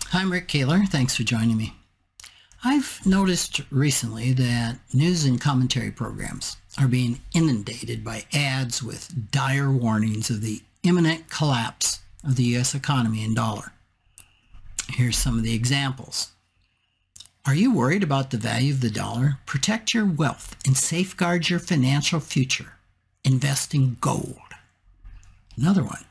Hi, I'm Rick Kahler. Thanks for joining me. I've noticed recently that news and commentary programs are being inundated by ads with dire warnings of the imminent collapse of the U.S. economy and dollar. Here's some of the examples. Are you worried about the value of the dollar? Protect your wealth and safeguard your financial future. Invest in gold. Another one.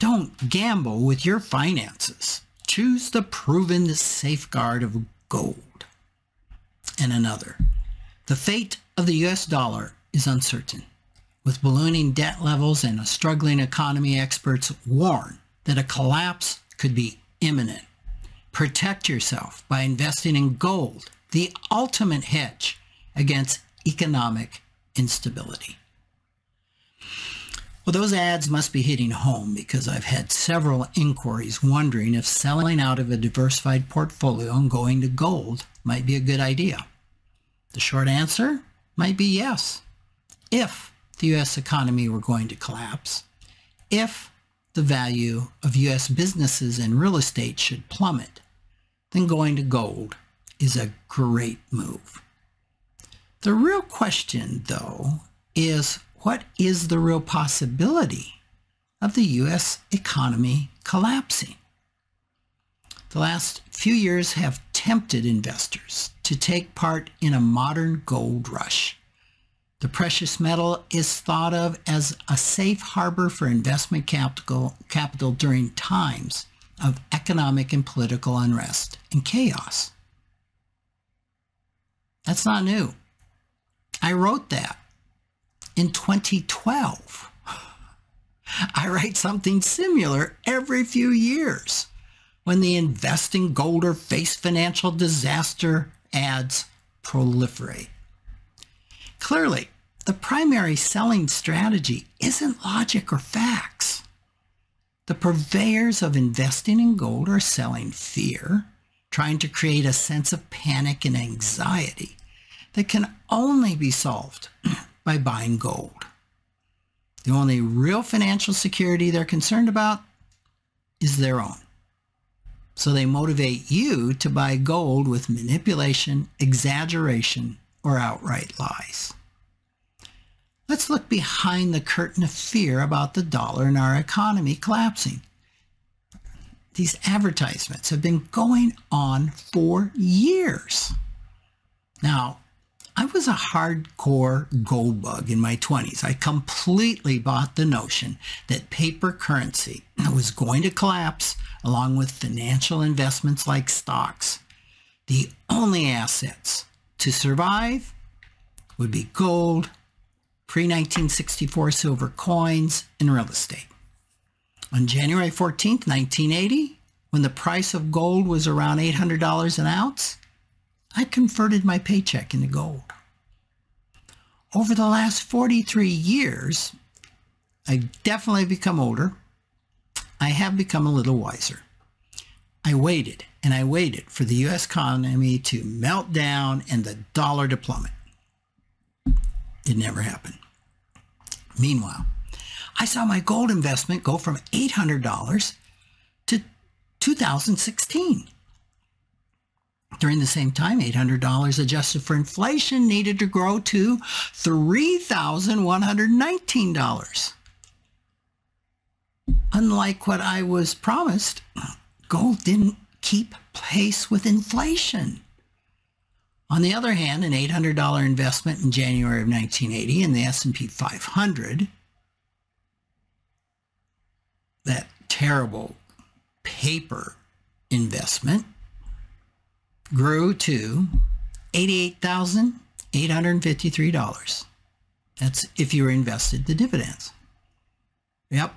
Don't gamble with your finances. Choose the proven safeguard of gold. And another. The fate of the U.S. dollar is uncertain. With ballooning debt levels and a struggling economy, experts warn that a collapse could be imminent. Protect yourself by investing in gold, the ultimate hedge against economic instability. Well, those ads must be hitting home because I've had several inquiries wondering if selling out of a diversified portfolio and going to gold might be a good idea. The short answer might be yes. If the U.S. economy were going to collapse, if the value of U.S. businesses and real estate should plummet, then going to gold is a great move. The real question, though, is what is the real possibility of the U.S. economy collapsing? The last few years have tempted investors to take part in a modern gold rush. The precious metal is thought of as a safe harbor for investment capital during times of economic and political unrest and chaos. That's not new. I wrote that in 2012. I write something similar every few years when the invest in gold or face financial disaster ads proliferate. Clearly, the primary selling strategy isn't logic or facts. The purveyors of investing in gold are selling fear, trying to create a sense of panic and anxiety that can only be solved by buying gold. The only real financial security they're concerned about is their own. So they motivate you to buy gold with manipulation, exaggeration, or outright lies. Let's look behind the curtain of fear about the dollar and our economy collapsing. These advertisements have been going on for years. Now, I was a hardcore gold bug in my 20s. I completely bought the notion that paper currency was going to collapse along with financial investments like stocks. The only assets to survive would be gold, pre-1964 silver coins, and real estate. On January 14th, 1980, when the price of gold was around $800 an ounce, I converted my paycheck into gold. Over the last 43 years, I definitely become older. I have become a little wiser. I waited and I waited for the U.S. economy to melt down and the dollar to plummet. It never happened. Meanwhile, I saw my gold investment go from $800 to $2,016. During the same time, $800 adjusted for inflation needed to grow to $3,119. Unlike what I was promised, gold didn't keep pace with inflation. On the other hand, an $800 investment in January of 1980 in the S&P 500, that terrible paper investment, grew to $88,853. That's if you were invested the dividends. Yep,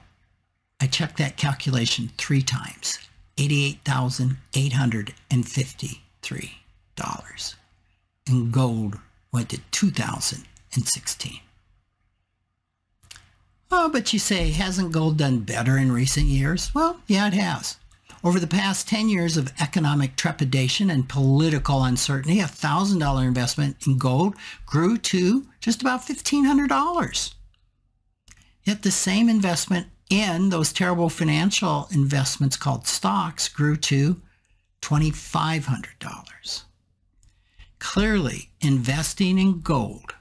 I checked that calculation 3 times. $88,853. And gold went to $2,016. Oh, but you say, hasn't gold done better in recent years? Well, yeah, it has. Over the past 10 years of economic trepidation and political uncertainty, a $1,000 investment in gold grew to just about $1,500. Yet the same investment in those terrible financial investments called stocks grew to $2,500. Clearly, investing in gold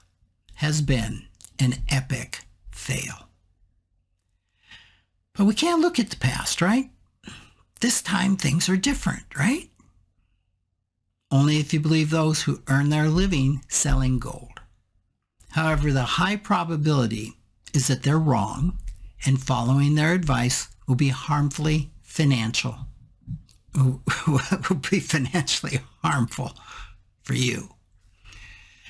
has been an epic fail. But we can't look at the past, right? This time things are different, right? Only if you believe those who earn their living selling gold. However, the high probability is that they're wrong, and following their advice will be financially harmful for you.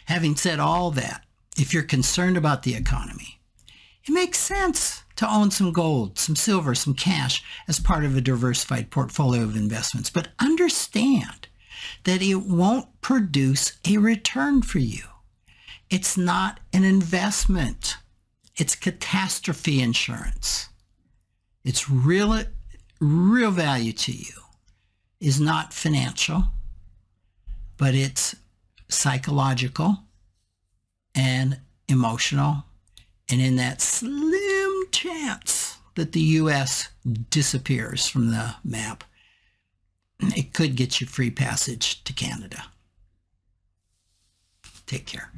Having said all that, if you're concerned about the economy, it makes sense to own some gold, some silver, some cash as part of a diversified portfolio of investments. But understand that it won't produce a return for you. It's not an investment. It's catastrophe insurance. Its real value to you is not financial, but it's psychological and emotional. And in that slim chance that the U.S. disappears from the map, it could get you free passage to Canada. Take care.